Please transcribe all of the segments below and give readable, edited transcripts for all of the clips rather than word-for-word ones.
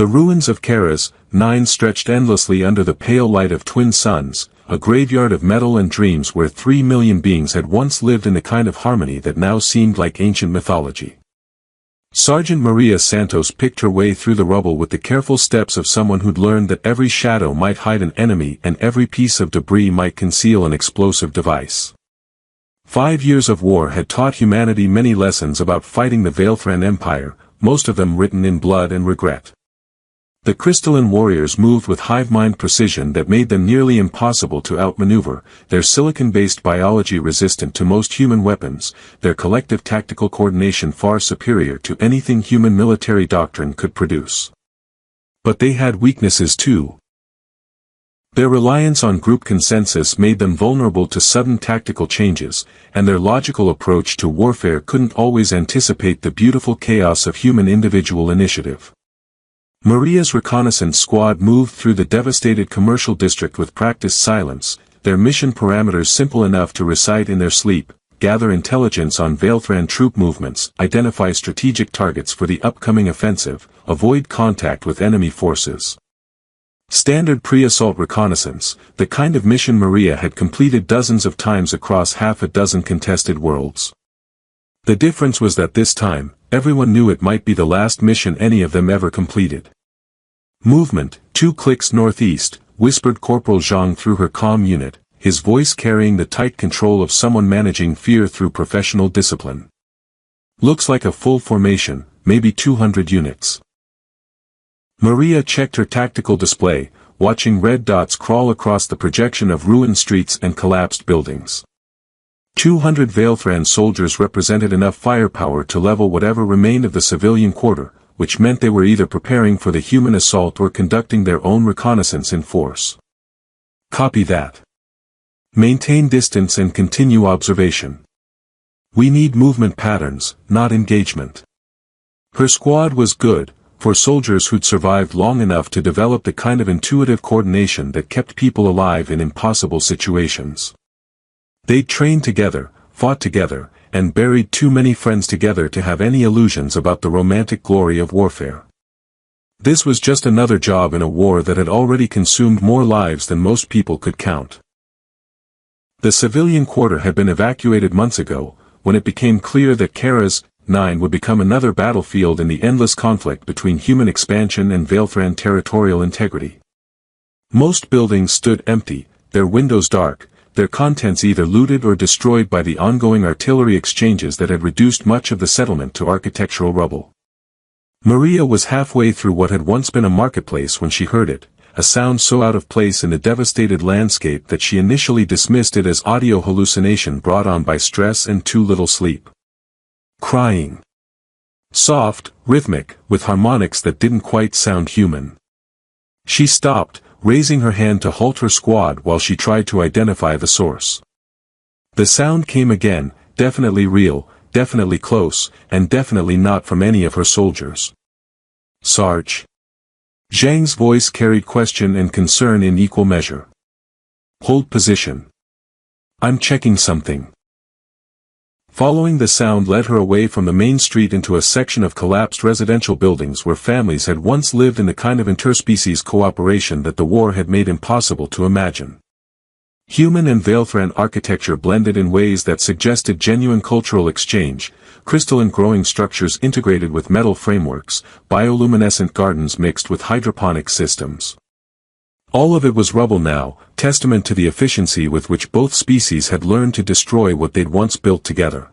The ruins of Kara's 9 stretched endlessly under the pale light of twin suns, a graveyard of metal and dreams where 3 million beings had once lived in a kind of harmony that now seemed like ancient mythology. Sergeant Maria Santos picked her way through the rubble with the careful steps of someone who'd learned that every shadow might hide an enemy and every piece of debris might conceal an explosive device. 5 years of war had taught humanity many lessons about fighting the Veilthran Empire, most of them written in blood and regret. The crystalline warriors moved with hive-mind precision that made them nearly impossible to outmaneuver, their silicon-based biology resistant to most human weapons, their collective tactical coordination far superior to anything human military doctrine could produce. But they had weaknesses too. Their reliance on group consensus made them vulnerable to sudden tactical changes, and their logical approach to warfare couldn't always anticipate the beautiful chaos of human individual initiative. Maria's reconnaissance squad moved through the devastated commercial district with practiced silence, their mission parameters simple enough to recite in their sleep: gather intelligence on Veilthran troop movements, identify strategic targets for the upcoming offensive, avoid contact with enemy forces. Standard pre-assault reconnaissance, the kind of mission Maria had completed dozens of times across half a dozen contested worlds. The difference was that this time, everyone knew it might be the last mission any of them ever completed. Movement, 2 clicks northeast, whispered Corporal Zhang through her comm unit, his voice carrying the tight control of someone managing fear through professional discipline. Looks like a full formation, maybe 200 units. Maria checked her tactical display, watching red dots crawl across the projection of ruined streets and collapsed buildings. 200 Veilthran soldiers represented enough firepower to level whatever remained of the civilian quarter, which meant they were either preparing for the human assault or conducting their own reconnaissance in force. Copy that. Maintain distance and continue observation. We need movement patterns, not engagement. Her squad was good, for soldiers who'd survived long enough to develop the kind of intuitive coordination that kept people alive in impossible situations. They'd trained together, fought together, and buried too many friends together to have any illusions about the romantic glory of warfare. This was just another job in a war that had already consumed more lives than most people could count. The civilian quarter had been evacuated months ago, when it became clear that Kara's 9 would become another battlefield in the endless conflict between human expansion and Veilthran territorial integrity. Most buildings stood empty, their windows dark, their contents either looted or destroyed by the ongoing artillery exchanges that had reduced much of the settlement to architectural rubble. Maria was halfway through what had once been a marketplace when she heard it, a sound so out of place in the devastated landscape that she initially dismissed it as audio hallucination brought on by stress and too little sleep. Crying. Soft, rhythmic, with harmonics that didn't quite sound human. She stopped, raising her hand to halt her squad while she tried to identify the source. The sound came again, definitely real, definitely close, and definitely not from any of her soldiers. Sarge. Zhang's voice carried question and concern in equal measure. Hold position. I'm checking something. Following the sound led her away from the main street into a section of collapsed residential buildings where families had once lived in the kind of interspecies cooperation that the war had made impossible to imagine. Human and Veilthran architecture blended in ways that suggested genuine cultural exchange, crystalline growing structures integrated with metal frameworks, bioluminescent gardens mixed with hydroponic systems. All of it was rubble now, testament to the efficiency with which both species had learned to destroy what they'd once built together.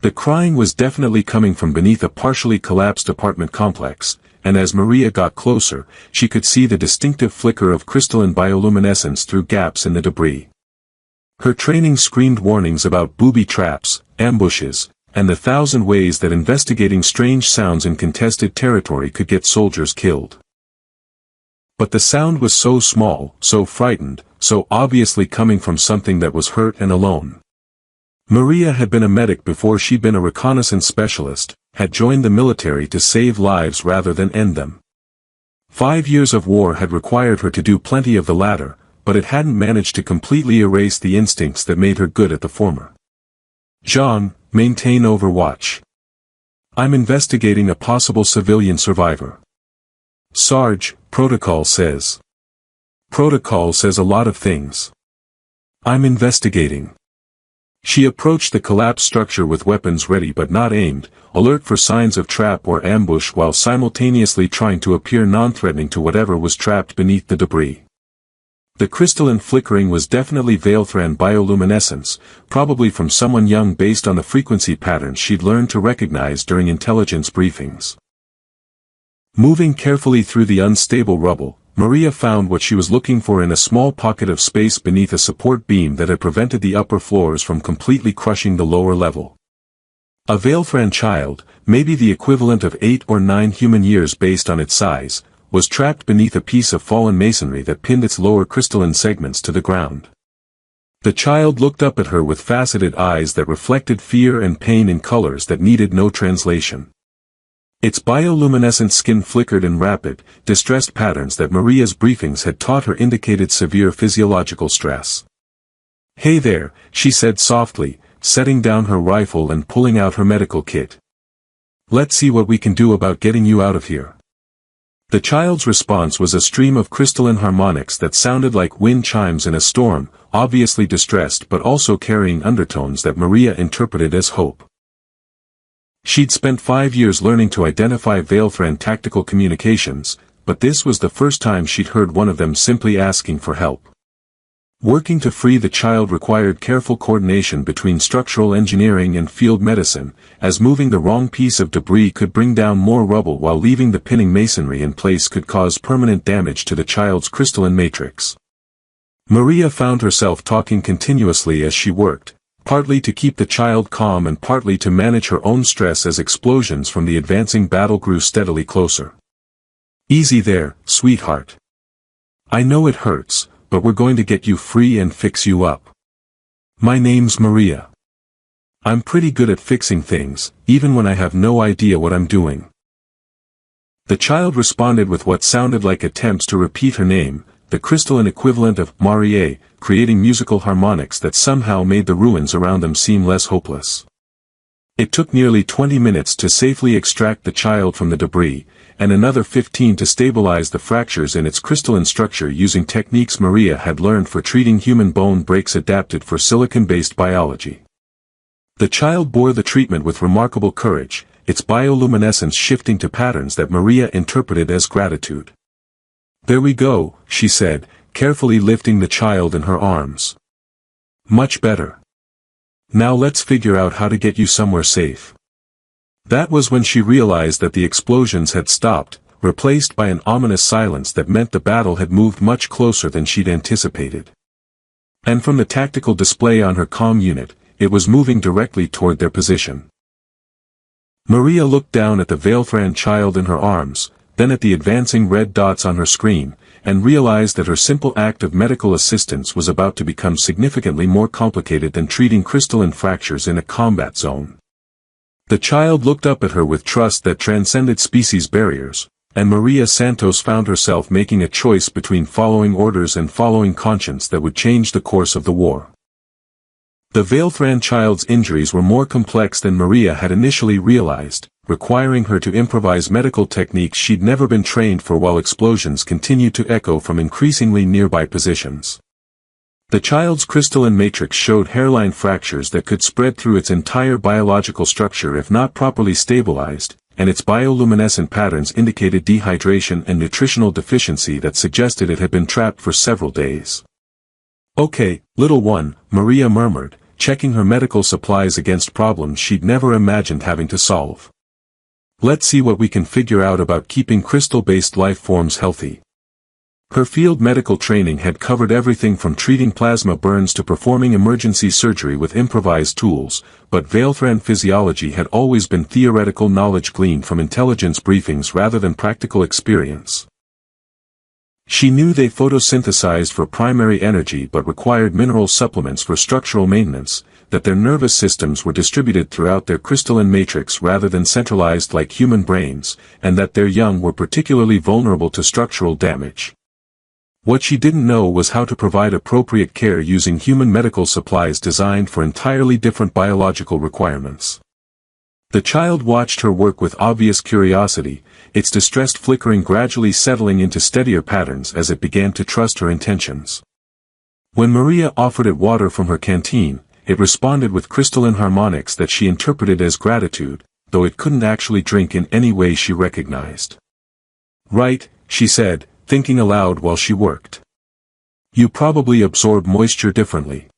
The crying was definitely coming from beneath a partially collapsed apartment complex, and as Maria got closer, she could see the distinctive flicker of crystalline bioluminescence through gaps in the debris. Her training screamed warnings about booby traps, ambushes, and the 1,000 ways that investigating strange sounds in contested territory could get soldiers killed. But the sound was so small, so frightened, so obviously coming from something that was hurt and alone. Maria had been a medic before she'd been a reconnaissance specialist, had joined the military to save lives rather than end them. 5 years of war had required her to do plenty of the latter, but it hadn't managed to completely erase the instincts that made her good at the former. Zhang, maintain overwatch. I'm investigating a possible civilian survivor. Sarge, protocol says. Protocol says a lot of things. I'm investigating. She approached the collapsed structure with weapons ready but not aimed, alert for signs of trap or ambush while simultaneously trying to appear non-threatening to whatever was trapped beneath the debris. The crystalline flickering was definitely Veilthran bioluminescence, probably from someone young based on the frequency patterns she'd learned to recognize during intelligence briefings. Moving carefully through the unstable rubble, Maria found what she was looking for in a small pocket of space beneath a support beam that had prevented the upper floors from completely crushing the lower level. A Veilthran child, maybe the equivalent of 8 or 9 human years based on its size, was trapped beneath a piece of fallen masonry that pinned its lower crystalline segments to the ground. The child looked up at her with faceted eyes that reflected fear and pain in colors that needed no translation. Its bioluminescent skin flickered in rapid, distressed patterns that Maria's briefings had taught her indicated severe physiological stress. "Hey there," she said softly, setting down her rifle and pulling out her medical kit. "Let's see what we can do about getting you out of here." The child's response was a stream of crystalline harmonics that sounded like wind chimes in a storm, obviously distressed but also carrying undertones that Maria interpreted as hope. She'd spent 5 years learning to identify Veilthran tactical communications, but this was the first time she'd heard one of them simply asking for help. Working to free the child required careful coordination between structural engineering and field medicine, as moving the wrong piece of debris could bring down more rubble while leaving the pinning masonry in place could cause permanent damage to the child's crystalline matrix. Maria found herself talking continuously as she worked, partly to keep the child calm and partly to manage her own stress as explosions from the advancing battle grew steadily closer. "Easy there, sweetheart. I know it hurts, but we're going to get you free and fix you up. My name's Maria. I'm pretty good at fixing things, even when I have no idea what I'm doing." The child responded with what sounded like attempts to repeat her name, the crystalline equivalent of Marie, creating musical harmonics that somehow made the ruins around them seem less hopeless. It took nearly 20 minutes to safely extract the child from the debris, and another 15 to stabilize the fractures in its crystalline structure using techniques Maria had learned for treating human bone breaks adapted for silicon-based biology. The child bore the treatment with remarkable courage, its bioluminescence shifting to patterns that Maria interpreted as gratitude. "There we go," she said, carefully lifting the child in her arms. "Much better. Now let's figure out how to get you somewhere safe." That was when she realized that the explosions had stopped, replaced by an ominous silence that meant the battle had moved much closer than she'd anticipated. And from the tactical display on her comm unit, it was moving directly toward their position. Maria looked down at the Veilthran child in her arms, then at the advancing red dots on her screen, and realized that her simple act of medical assistance was about to become significantly more complicated than treating crystalline fractures in a combat zone. The child looked up at her with trust that transcended species barriers, and Maria Santos found herself making a choice between following orders and following conscience that would change the course of the war. The Veilthran child's injuries were more complex than Maria had initially realized, requiring her to improvise medical techniques she'd never been trained for while explosions continued to echo from increasingly nearby positions. The child's crystalline matrix showed hairline fractures that could spread through its entire biological structure if not properly stabilized, and its bioluminescent patterns indicated dehydration and nutritional deficiency that suggested it had been trapped for several days. "Okay, little one," Maria murmured, checking her medical supplies against problems she'd never imagined having to solve. "Let's see what we can figure out about keeping crystal-based life forms healthy." Her field medical training had covered everything from treating plasma burns to performing emergency surgery with improvised tools, but Veilthran physiology had always been theoretical knowledge gleaned from intelligence briefings rather than practical experience. She knew they photosynthesized for primary energy but required mineral supplements for structural maintenance, that their nervous systems were distributed throughout their crystalline matrix rather than centralized like human brains, and that their young were particularly vulnerable to structural damage. What she didn't know was how to provide appropriate care using human medical supplies designed for entirely different biological requirements. The child watched her work with obvious curiosity, its distressed flickering gradually settling into steadier patterns as it began to trust her intentions. When Maria offered it water from her canteen, it responded with crystalline harmonics that she interpreted as gratitude, though it couldn't actually drink in any way she recognized. "Right," she said, thinking aloud while she worked. "You probably absorb moisture differently.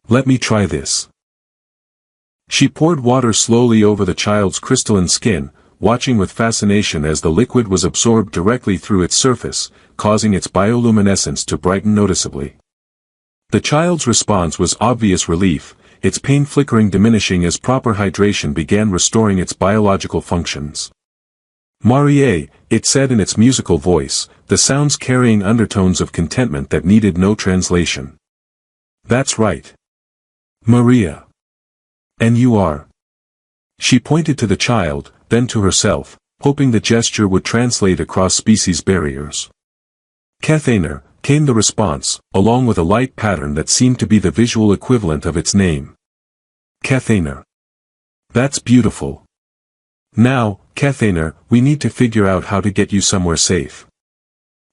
Let me try this." She poured water slowly over the child's crystalline skin, watching with fascination as the liquid was absorbed directly through its surface, causing its bioluminescence to brighten noticeably. The child's response was obvious relief, its pain flickering diminishing as proper hydration began restoring its biological functions. "Marie," it said in its musical voice, the sounds carrying undertones of contentment that needed no translation. "That's right. Maria. And you are." She pointed to the child, then to herself, hoping the gesture would translate across species barriers. "Cathainer," came the response, along with a light pattern that seemed to be the visual equivalent of its name. "Cathainer. That's beautiful. Now, Cathainer, we need to figure out how to get you somewhere safe."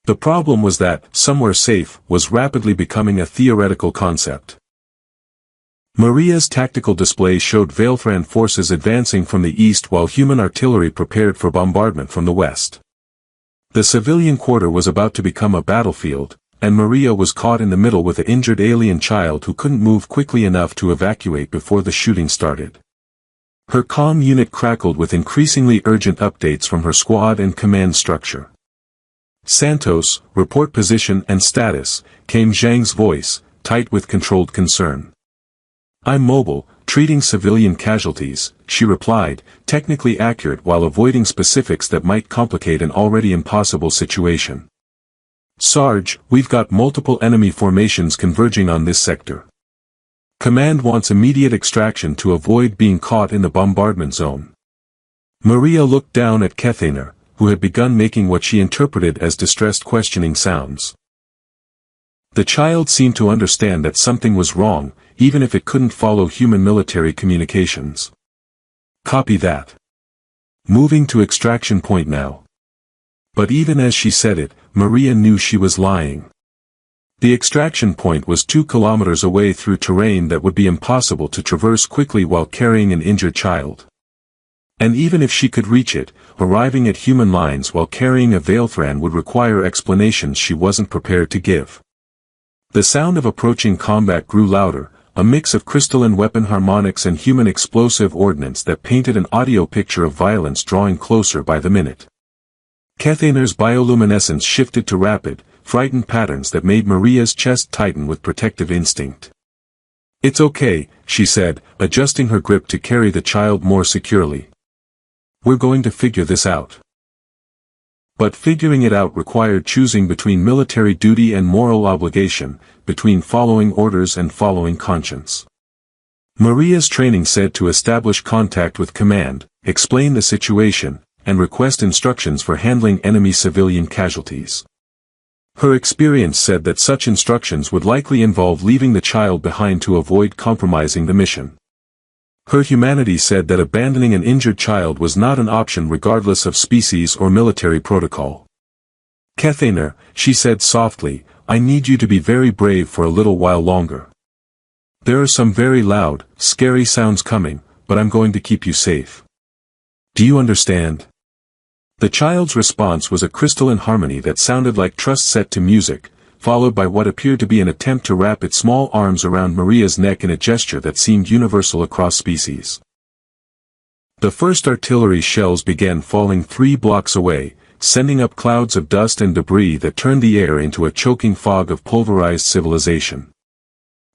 The problem was that, somewhere safe, was rapidly becoming a theoretical concept. Maria's tactical display showed Veilthran forces advancing from the east while human artillery prepared for bombardment from the west. The civilian quarter was about to become a battlefield, and Maria was caught in the middle with an injured alien child who couldn't move quickly enough to evacuate before the shooting started. Her comm unit crackled with increasingly urgent updates from her squad and command structure. "Santos, report position and status," came Zhang's voice, tight with controlled concern. "I'm mobile, treating civilian casualties," she replied, technically accurate while avoiding specifics that might complicate an already impossible situation. "Sarge, we've got multiple enemy formations converging on this sector. Command wants immediate extraction to avoid being caught in the bombardment zone." Maria looked down at Cathainer, who had begun making what she interpreted as distressed questioning sounds. The child seemed to understand that something was wrong, even if it couldn't follow human military communications. "Copy that. Moving to extraction point now." But even as she said it, Maria knew she was lying. The extraction point was 2 kilometers away through terrain that would be impossible to traverse quickly while carrying an injured child. And even if she could reach it, arriving at human lines while carrying a Veilthran would require explanations she wasn't prepared to give. The sound of approaching combat grew louder, a mix of crystalline weapon harmonics and human explosive ordnance that painted an audio picture of violence drawing closer by the minute. Cathainer's bioluminescence shifted to rapid, frightened patterns that made Maria's chest tighten with protective instinct. "It's okay," she said, adjusting her grip to carry the child more securely. "We're going to figure this out." But figuring it out required choosing between military duty and moral obligation, between following orders and following conscience. Maria's training said to establish contact with command, explain the situation, and request instructions for handling enemy civilian casualties. Her experience said that such instructions would likely involve leaving the child behind to avoid compromising the mission. Her humanity said that abandoning an injured child was not an option regardless of species or military protocol. "Cathainer," she said softly, "I need you to be very brave for a little while longer. There are some very loud, scary sounds coming, but I'm going to keep you safe. Do you understand?" The child's response was a crystalline harmony that sounded like trust set to music, followed by what appeared to be an attempt to wrap its small arms around Maria's neck in a gesture that seemed universal across species. The first artillery shells began falling 3 blocks away, sending up clouds of dust and debris that turned the air into a choking fog of pulverized civilization.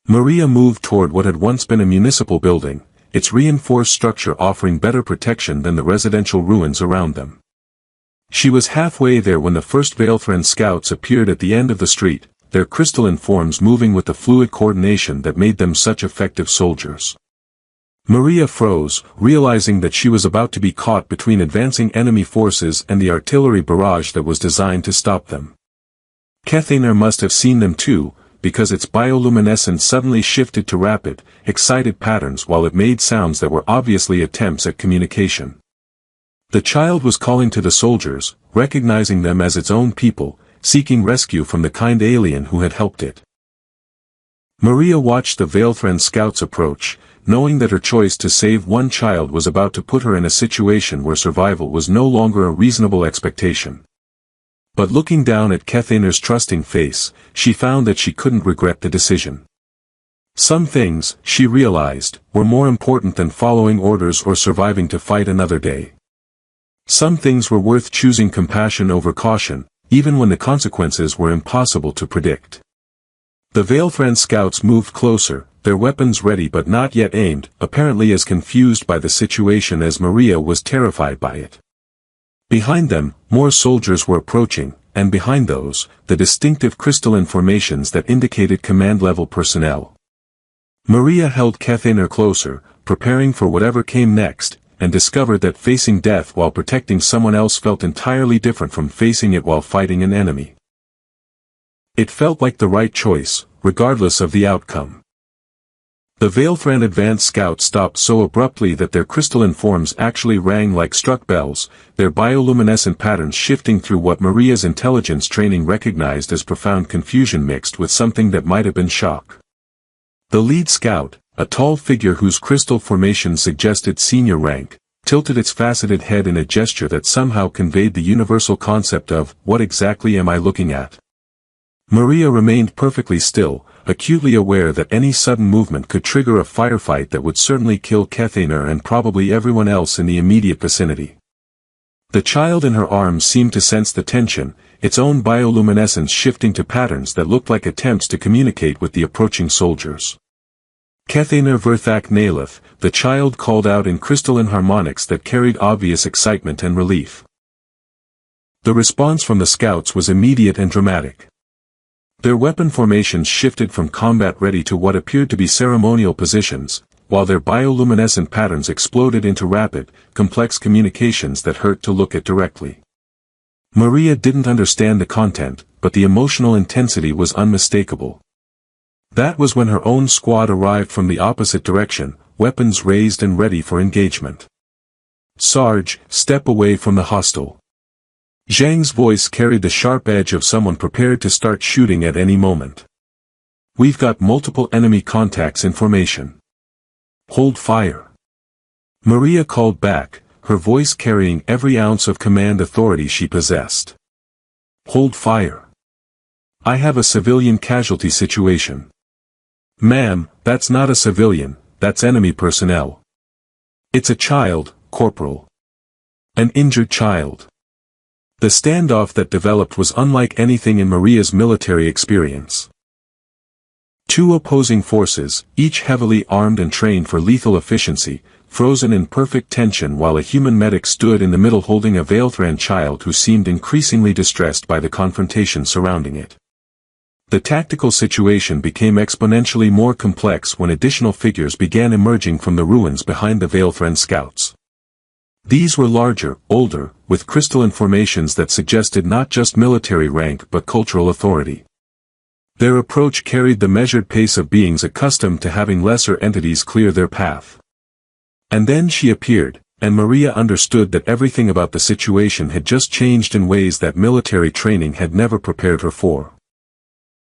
Maria moved toward what had once been a municipal building, its reinforced structure offering better protection than the residential ruins around them. She was halfway there when the first Veilthran scouts appeared at the end of the street, their crystalline forms moving with the fluid coordination that made them such effective soldiers. Maria froze, realizing that she was about to be caught between advancing enemy forces and the artillery barrage that was designed to stop them. Cathainer must have seen them too, because its bioluminescence suddenly shifted to rapid, excited patterns while it made sounds that were obviously attempts at communication. The child was calling to the soldiers, recognizing them as its own people, seeking rescue from the kind alien who had helped it. Maria watched the Veilthran scouts approach, knowing that her choice to save one child was about to put her in a situation where survival was no longer a reasonable expectation. But looking down at Kethaner's trusting face, she found that she couldn't regret the decision. Some things, she realized, were more important than following orders or surviving to fight another day. Some things were worth choosing compassion over caution, even when the consequences were impossible to predict. The Veilthran scouts moved closer, their weapons ready but not yet aimed, apparently as confused by the situation as Maria was terrified by it. Behind them, more soldiers were approaching, and behind those, the distinctive crystalline formations that indicated command-level personnel. Maria held Kethaner closer, preparing for whatever came next, and discovered that facing death while protecting someone else felt entirely different from facing it while fighting an enemy. It felt like the right choice, regardless of the outcome. The Veilthran advance scouts stopped so abruptly that their crystalline forms actually rang like struck bells, their bioluminescent patterns shifting through what Maria's intelligence training recognized as profound confusion mixed with something that might have been shock. The lead scout, a tall figure whose crystal formation suggested senior rank, tilted its faceted head in a gesture that somehow conveyed the universal concept of, "What exactly am I looking at?" Maria remained perfectly still, acutely aware that any sudden movement could trigger a firefight that would certainly kill Kethaner and probably everyone else in the immediate vicinity. The child in her arms seemed to sense the tension, its own bioluminescence shifting to patterns that looked like attempts to communicate with the approaching soldiers. Kethaner Verthak Nalith, the child called out in crystalline harmonics that carried obvious excitement and relief. The response from the scouts was immediate and dramatic. Their weapon formations shifted from combat-ready to what appeared to be ceremonial positions, while their bioluminescent patterns exploded into rapid, complex communications that hurt to look at directly. Maria didn't understand the content, but the emotional intensity was unmistakable. That was when her own squad arrived from the opposite direction, weapons raised and ready for engagement. "Sarge, step away from the hostile." Zhang's voice carried the sharp edge of someone prepared to start shooting at any moment. "We've got multiple enemy contacts in formation. Hold fire." Maria called back, her voice carrying every ounce of command authority she possessed. "Hold fire. I have a civilian casualty situation." "Ma'am, that's not a civilian, that's enemy personnel." "It's a child, Corporal. An injured child." The standoff that developed was unlike anything in Maria's military experience. Two opposing forces, each heavily armed and trained for lethal efficiency, frozen in perfect tension while a human medic stood in the middle holding a Veilthran child who seemed increasingly distressed by the confrontation surrounding it. The tactical situation became exponentially more complex when additional figures began emerging from the ruins behind the Veilthran scouts. These were larger, older, with crystalline formations that suggested not just military rank but cultural authority. Their approach carried the measured pace of beings accustomed to having lesser entities clear their path. And then she appeared, and Maria understood that everything about the situation had just changed in ways that military training had never prepared her for.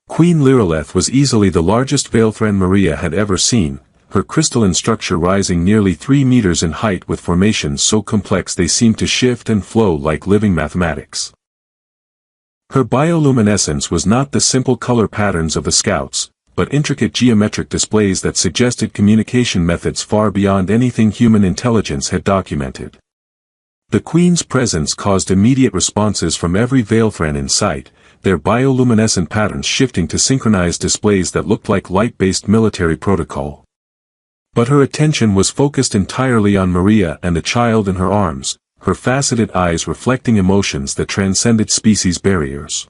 Queen Lireleth was easily the largest Veilthran Maria had ever seen, her crystalline structure rising nearly 3 meters in height with formations so complex they seemed to shift and flow like living mathematics. Her bioluminescence was not the simple color patterns of the scouts, but intricate geometric displays that suggested communication methods far beyond anything human intelligence had documented. The Queen's presence caused immediate responses from every Veilthran in sight, their bioluminescent patterns shifting to synchronized displays that looked like light-based military protocol. But her attention was focused entirely on Maria and the child in her arms, her faceted eyes reflecting emotions that transcended species barriers.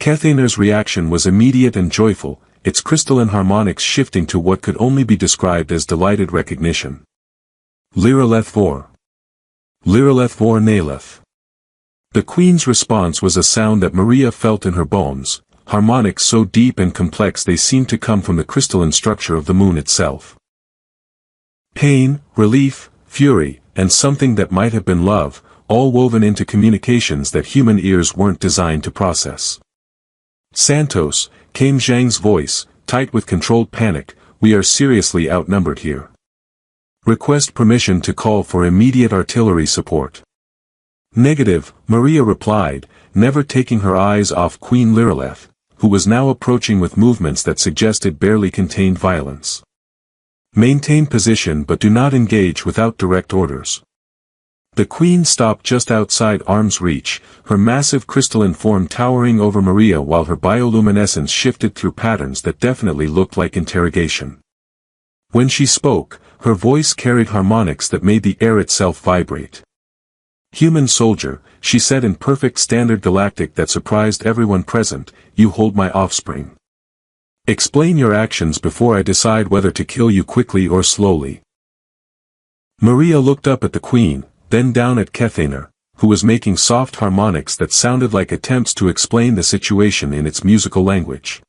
Kethaner's reaction was immediate and joyful, its crystalline harmonics shifting to what could only be described as delighted recognition. Lireleth Vor. Lireleth Vor Naleth. The Queen's response was a sound that Maria felt in her bones, harmonics so deep and complex they seemed to come from the crystalline structure of the moon itself. Pain, relief, fury, and something that might have been love, all woven into communications that human ears weren't designed to process. "Santos," came Zhang's voice, tight with controlled panic, "we are seriously outnumbered here. Request permission to call for immediate artillery support." "Negative," Maria replied, never taking her eyes off Queen Lireleth, who was now approaching with movements that suggested barely contained violence. "Maintain position but do not engage without direct orders." The Queen stopped just outside arm's reach, her massive crystalline form towering over Maria while her bioluminescence shifted through patterns that definitely looked like interrogation. When she spoke, her voice carried harmonics that made the air itself vibrate. "Human soldier," she said in perfect standard Galactic that surprised everyone present, "you hold my offspring. Explain your actions before I decide whether to kill you quickly or slowly." Maria looked up at the Queen, then down at Kethaner, who was making soft harmonics that sounded like attempts to explain the situation in its musical language.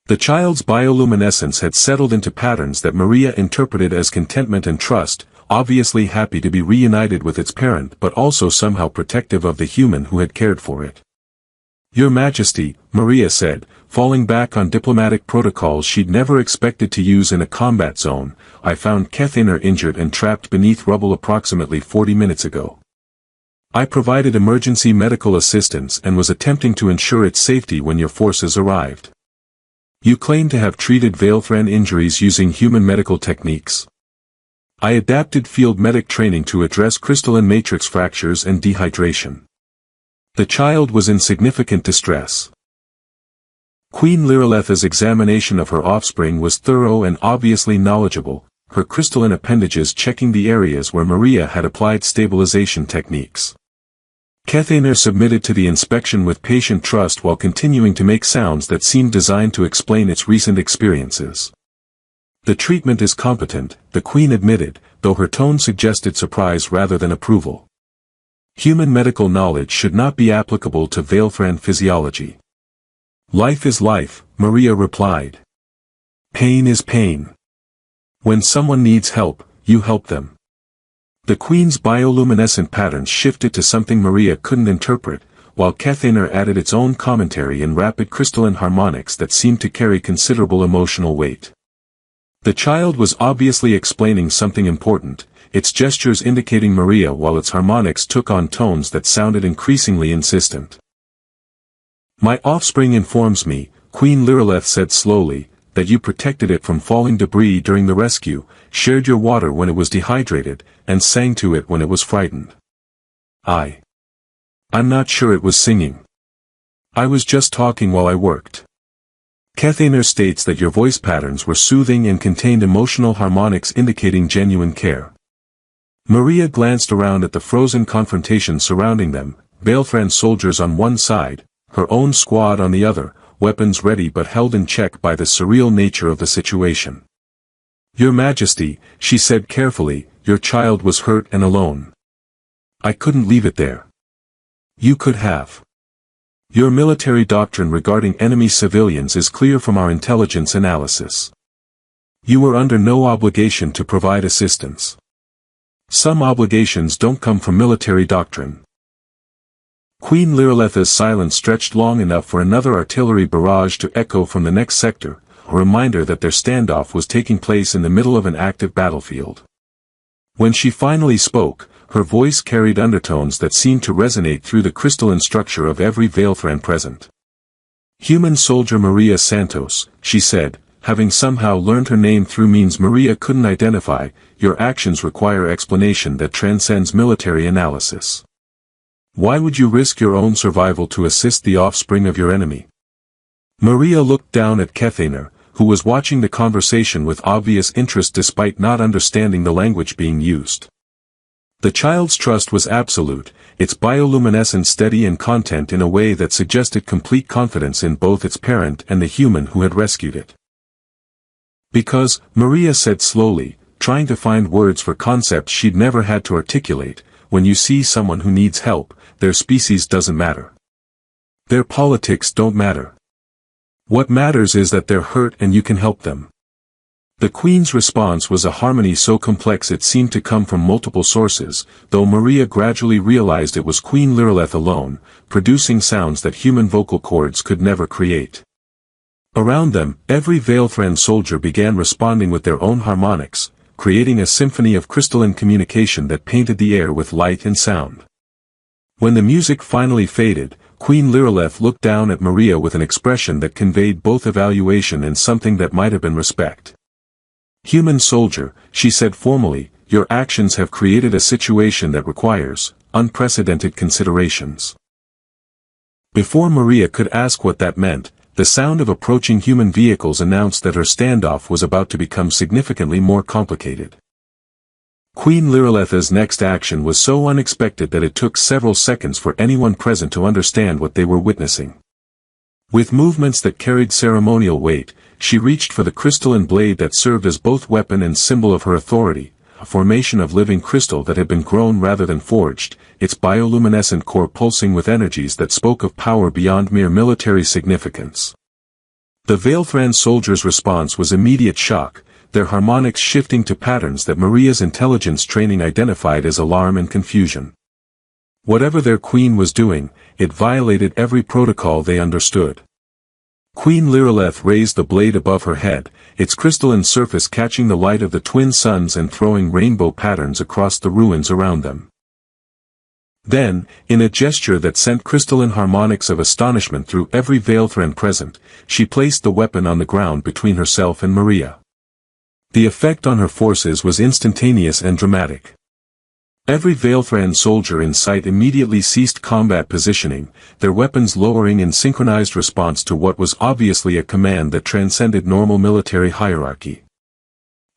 The child's bioluminescence had settled into patterns that Maria interpreted as contentment and trust, obviously happy to be reunited with its parent but also somehow protective of the human who had cared for it. "Your Majesty," Maria said, falling back on diplomatic protocols she'd never expected to use in a combat zone, "I found Kethaner injured and trapped beneath rubble approximately 40 minutes ago. I provided emergency medical assistance and was attempting to ensure its safety when your forces arrived. You claim to have treated Veilthran injuries using human medical techniques. I adapted field medic training to address crystalline matrix fractures and dehydration." The child was in significant distress. Queen Lireleth's examination of her offspring was thorough and obviously knowledgeable, her crystalline appendages checking the areas where Maria had applied stabilization techniques. Kethaner submitted to the inspection with patient trust while continuing to make sounds that seemed designed to explain its recent experiences. "The treatment is competent," the Queen admitted, though her tone suggested surprise rather than approval. "Human medical knowledge should not be applicable to Veilthran physiology." "Life is life," Maria replied. "Pain is pain. When someone needs help, you help them." The Queen's bioluminescent patterns shifted to something Maria couldn't interpret, while Kethaner added its own commentary in rapid crystalline harmonics that seemed to carry considerable emotional weight. The child was obviously explaining something important, its gestures indicating Maria while its harmonics took on tones that sounded increasingly insistent. "My offspring informs me," Queen Lireleth said slowly, "that you protected it from falling debris during the rescue, shared your water when it was dehydrated, and sang to it when it was frightened." I'm not sure it was singing. I was just talking while I worked." Kethaner states that your voice patterns were soothing and contained emotional harmonics indicating genuine care. Maria glanced around at the frozen confrontation surrounding them, Veilthran soldiers on one side, her own squad on the other, weapons ready but held in check by the surreal nature of the situation. "Your Majesty," she said carefully, "your child was hurt and alone. I couldn't leave it there. You could have. Your military doctrine regarding enemy civilians is clear from our intelligence analysis. You were under no obligation to provide assistance. Some obligations don't come from military doctrine." Queen Lireleth's silence stretched long enough for another artillery barrage to echo from the next sector, a reminder that their standoff was taking place in the middle of an active battlefield. When she finally spoke, her voice carried undertones that seemed to resonate through the crystalline structure of every Veilthran present. "Human soldier Maria Santos," she said, having somehow learned her name through means Maria couldn't identify, "your actions require explanation that transcends military analysis. Why would you risk your own survival to assist the offspring of your enemy?" Maria looked down at Kethaner, who was watching the conversation with obvious interest despite not understanding the language being used. The child's trust was absolute, its bioluminescence steady and content in a way that suggested complete confidence in both its parent and the human who had rescued it. "Because," Maria said slowly, trying to find words for concepts she'd never had to articulate, "when you see someone who needs help, their species doesn't matter. Their politics don't matter. What matters is that they're hurt and you can help them. The Queen's response was a harmony so complex it seemed to come from multiple sources, though Maria gradually realized it was Queen Lireleth alone, producing sounds that human vocal cords could never create. Around them, every Veilthran soldier began responding with their own harmonics, creating a symphony of crystalline communication that painted the air with light and sound. When the music finally faded, Queen Lireleth looked down at Maria with an expression that conveyed both evaluation and something that might have been respect. "Human soldier," she said formally, "your actions have created a situation that requires unprecedented considerations." Before Maria could ask what that meant, the sound of approaching human vehicles announced that her standoff was about to become significantly more complicated. Queen Lireleth's next action was so unexpected that it took several seconds for anyone present to understand what they were witnessing. With movements that carried ceremonial weight, she reached for the crystalline blade that served as both weapon and symbol of her authority, a formation of living crystal that had been grown rather than forged, its bioluminescent core pulsing with energies that spoke of power beyond mere military significance. The Veilthran soldiers' response was immediate shock, their harmonics shifting to patterns that Maria's intelligence training identified as alarm and confusion. Whatever their queen was doing, it violated every protocol they understood. Queen Lireleth raised the blade above her head, its crystalline surface catching the light of the twin suns and throwing rainbow patterns across the ruins around them. Then, in a gesture that sent crystalline harmonics of astonishment through every Veilthran present, she placed the weapon on the ground between herself and Maria. The effect on her forces was instantaneous and dramatic. Every Veilthran soldier in sight immediately ceased combat positioning, their weapons lowering in synchronized response to what was obviously a command that transcended normal military hierarchy.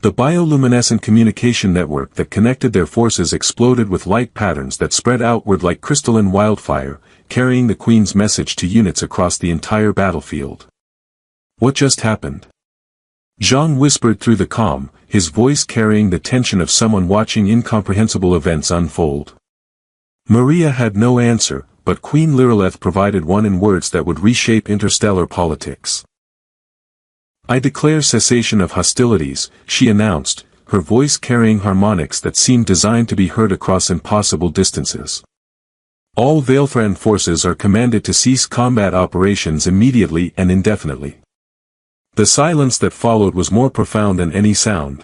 The bioluminescent communication network that connected their forces exploded with light patterns that spread outward like crystalline wildfire, carrying the Queen's message to units across the entire battlefield. "What just happened?" Zhang whispered through the calm, his voice carrying the tension of someone watching incomprehensible events unfold. Maria had no answer, but Queen Lireleth provided one in words that would reshape interstellar politics. "I declare cessation of hostilities," she announced, her voice carrying harmonics that seemed designed to be heard across impossible distances. "All Veilthran forces are commanded to cease combat operations immediately and indefinitely." The silence that followed was more profound than any sound.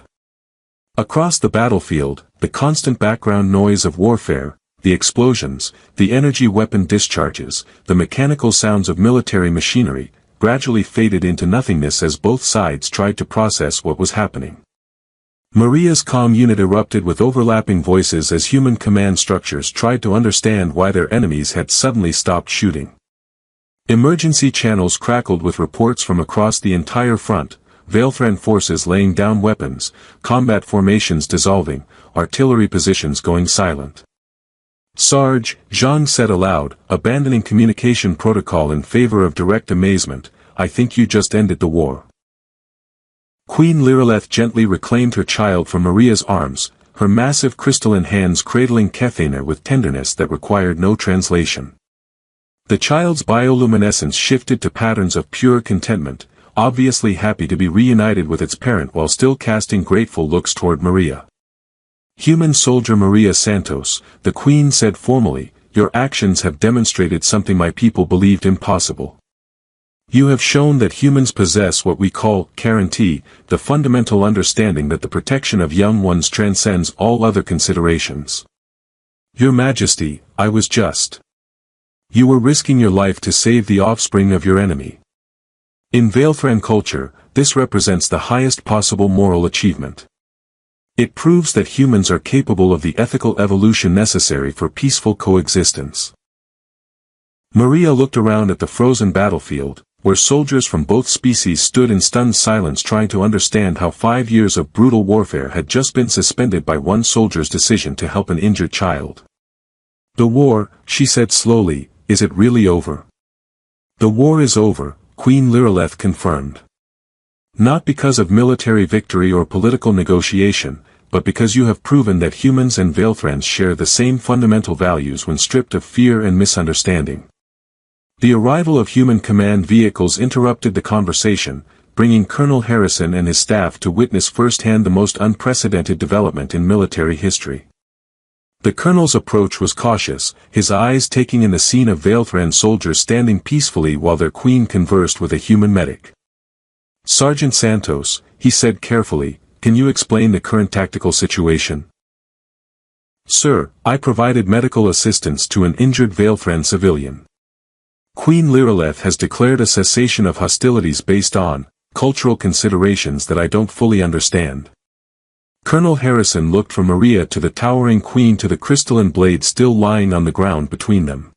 Across the battlefield, the constant background noise of warfare, the explosions, the energy weapon discharges, the mechanical sounds of military machinery, gradually faded into nothingness as both sides tried to process what was happening. Maria's comm unit erupted with overlapping voices as human command structures tried to understand why their enemies had suddenly stopped shooting. Emergency channels crackled with reports from across the entire front, Veilthran forces laying down weapons, combat formations dissolving, artillery positions going silent. "Sarge," Zhang said aloud, abandoning communication protocol in favor of direct amazement, "I think you just ended the war." Queen Lireleth gently reclaimed her child from Maria's arms, her massive crystalline hands cradling Kethena with tenderness that required no translation. The child's bioluminescence shifted to patterns of pure contentment, obviously happy to be reunited with its parent while still casting grateful looks toward Maria. "Human soldier Maria Santos," the Queen said formally, "your actions have demonstrated something my people believed impossible. You have shown that humans possess what we call guarantee, the fundamental understanding that the protection of young ones transcends all other considerations. Your Majesty, I was just. You were risking your life to save the offspring of your enemy. In Veilthran culture, this represents the highest possible moral achievement. It proves that humans are capable of the ethical evolution necessary for peaceful coexistence." Maria looked around at the frozen battlefield, where soldiers from both species stood in stunned silence trying to understand how 5 years of brutal warfare had just been suspended by one soldier's decision to help an injured child. "The war," she said slowly, "is it really over?" "The war is over," Queen Lireleth confirmed. "Not because of military victory or political negotiation, but because you have proven that humans and Veilthrans share the same fundamental values when stripped of fear and misunderstanding. The arrival of human command vehicles interrupted the conversation, bringing Colonel Harrison and his staff to witness firsthand the most unprecedented development in military history. The colonel's approach was cautious, his eyes taking in the scene of Valethran soldiers standing peacefully while their queen conversed with a human medic. "Sergeant Santos," he said carefully, "can you explain the current tactical situation?" "Sir, I provided medical assistance to an injured Valethran civilian. Queen Lireleth has declared a cessation of hostilities based on cultural considerations that I don't fully understand." Colonel Harrison looked from Maria to the towering queen to the crystalline blade still lying on the ground between them.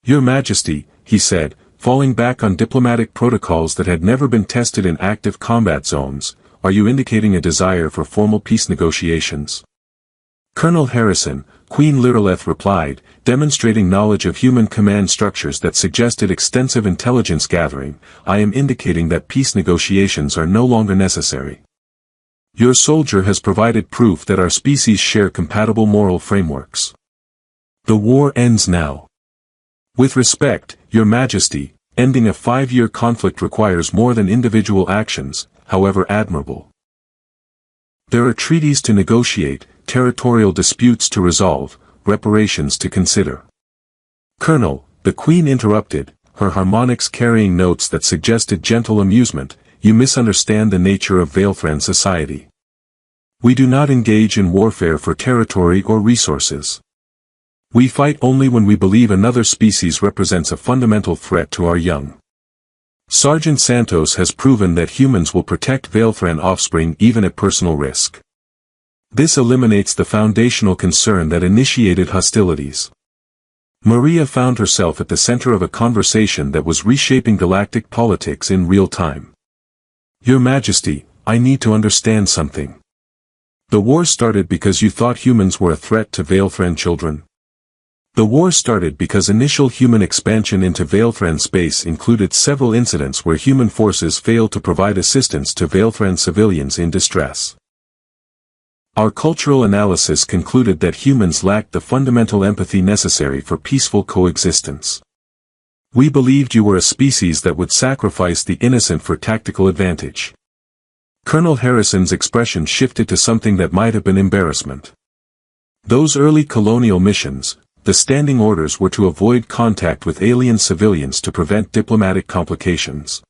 "Your Majesty," he said, falling back on diplomatic protocols that had never been tested in active combat zones, "are you indicating a desire for formal peace negotiations?" "Colonel Harrison," Queen Lireleth replied, demonstrating knowledge of human command structures that suggested extensive intelligence gathering, "I am indicating that peace negotiations are no longer necessary. Your soldier has provided proof that our species share compatible moral frameworks. The war ends now. With respect, Your Majesty, ending a 5-year conflict requires more than individual actions, however admirable. There are treaties to negotiate, territorial disputes to resolve, reparations to consider." "Colonel," the Queen interrupted, her harmonics carrying notes that suggested gentle amusement, "you misunderstand the nature of Valethran society. We do not engage in warfare for territory or resources. We fight only when we believe another species represents a fundamental threat to our young. Sergeant Santos has proven that humans will protect Valethran offspring even at personal risk. This eliminates the foundational concern that initiated hostilities." Maria found herself at the center of a conversation that was reshaping galactic politics in real time. "Your Majesty, I need to understand something. The war started because you thought humans were a threat to Valethran children?" "The war started because initial human expansion into Valethran space included several incidents where human forces failed to provide assistance to Valethran civilians in distress. Our cultural analysis concluded that humans lacked the fundamental empathy necessary for peaceful coexistence. We believed you were a species that would sacrifice the innocent for tactical advantage." Colonel Harrison's expression shifted to something that might have been embarrassment. Those early colonial missions, the standing orders, were to avoid contact with alien civilians to prevent diplomatic complications.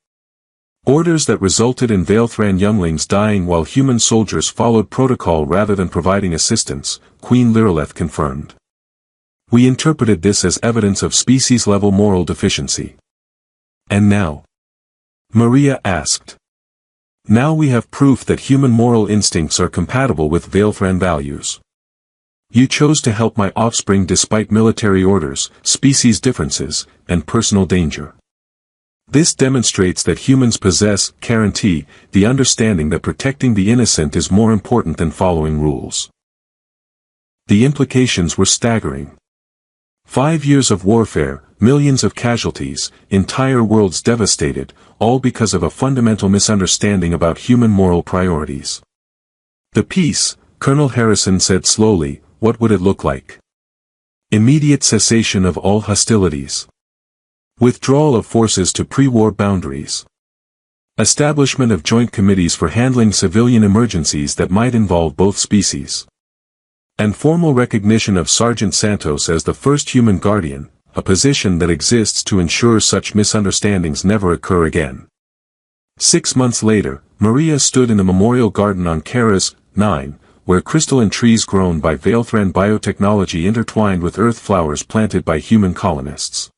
Orders that resulted in Valethran younglings dying while human soldiers followed protocol rather than providing assistance, Queen Lireleth confirmed. "We interpreted this as evidence of species-level moral deficiency." "And now?" Maria asked. "Now we have proof that human moral instincts are compatible with Valethran values. You chose to help my offspring despite military orders, species differences, and personal danger. This demonstrates that humans possess, guarantee, the understanding that protecting the innocent is more important than following rules." The implications were staggering. 5 years of warfare, millions of casualties, entire worlds devastated, all because of a fundamental misunderstanding about human moral priorities. "The peace," Colonel Harrison said slowly, "what would it look like? Immediate cessation of all hostilities. Withdrawal of forces to pre-war boundaries. Establishment of joint committees for handling civilian emergencies that might involve both species. And formal recognition of Sergeant Santos as the first human guardian, a position that exists to ensure such misunderstandings never occur again." 6 months later, Maria stood in the memorial garden on Karas 9, where crystalline trees grown by Valethran biotechnology intertwined with earth flowers planted by human colonists.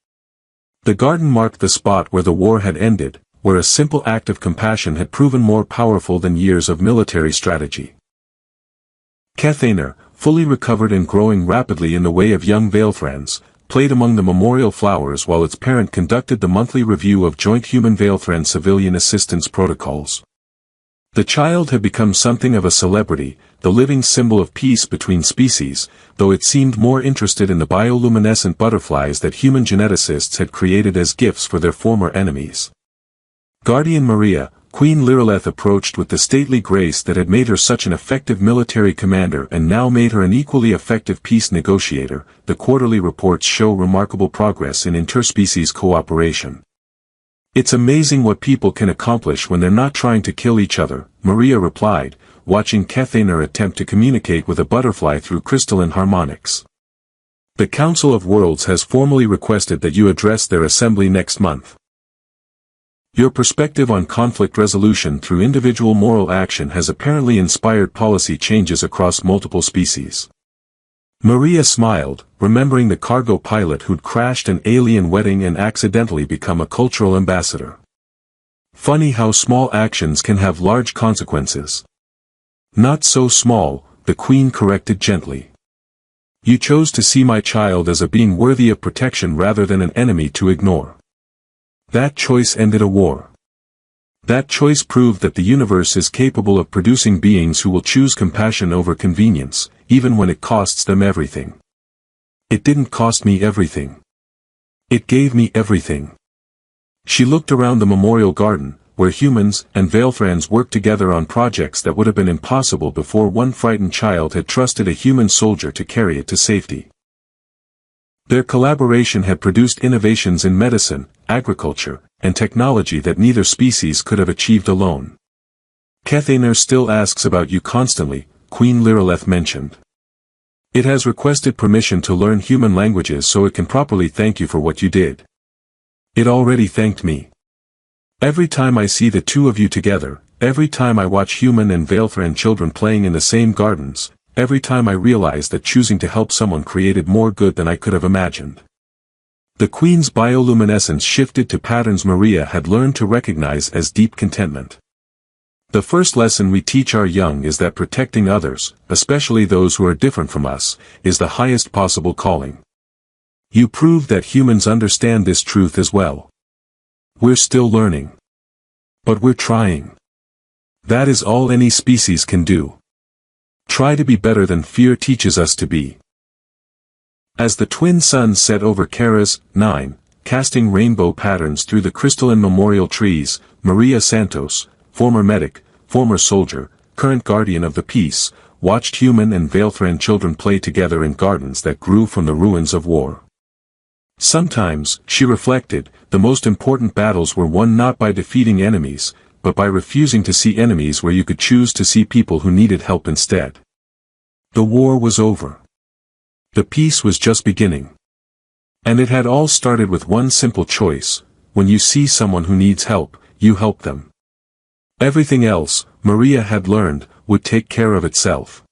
The garden marked the spot where the war had ended, where a simple act of compassion had proven more powerful than years of military strategy. Cathaner, fully recovered and growing rapidly in the way of young Valethrans, played among the memorial flowers while its parent conducted the monthly review of joint human Valethran civilian assistance protocols. The child had become something of a celebrity, the living symbol of peace between species, though it seemed more interested in the bioluminescent butterflies that human geneticists had created as gifts for their former enemies. Guardian Maria, Queen Lireleth approached with the stately grace that had made her such an effective military commander and now made her an equally effective peace negotiator. The quarterly reports show remarkable progress in interspecies cooperation. It's amazing what people can accomplish when they're not trying to kill each other, Maria replied, watching Kethaner attempt to communicate with a butterfly through crystalline harmonics. The Council of Worlds has formally requested that you address their assembly next month. Your perspective on conflict resolution through individual moral action has apparently inspired policy changes across multiple species. Maria smiled, remembering the cargo pilot who'd crashed an alien wedding and accidentally become a cultural ambassador. Funny how small actions can have large consequences. Not so small, the Queen corrected gently. You chose to see my child as a being worthy of protection rather than an enemy to ignore. That choice ended a war. That choice proved that the universe is capable of producing beings who will choose compassion over convenience, even when it costs them everything. It didn't cost me everything. It gave me everything. She looked around the memorial garden, where humans and Veilthrans worked together on projects that would have been impossible before one frightened child had trusted a human soldier to carry it to safety. Their collaboration had produced innovations in medicine, agriculture, and technology that neither species could have achieved alone. Kethaner still asks about you constantly, Queen Lireleth mentioned. It has requested permission to learn human languages so it can properly thank you for what you did. It already thanked me. Every time I see the two of you together, every time I watch human and Veilthran children playing in the same gardens, every time I realize that choosing to help someone created more good than I could have imagined. The Queen's bioluminescence shifted to patterns Maria had learned to recognize as deep contentment. The first lesson we teach our young is that protecting others, especially those who are different from us, is the highest possible calling. You proved that humans understand this truth as well. We're still learning. But we're trying. That is all any species can do. Try to be better than fear teaches us to be. As the twin suns set over Kara's 9, casting rainbow patterns through the crystalline memorial trees, Maria Santos, former medic, former soldier, current guardian of the peace, watched human and Veilthran children play together in gardens that grew from the ruins of war. Sometimes, she reflected, the most important battles were won not by defeating enemies, but by refusing to see enemies where you could choose to see people who needed help instead. The war was over. The peace was just beginning. And it had all started with one simple choice: when you see someone who needs help, you help them. Everything else, Maria had learned, would take care of itself.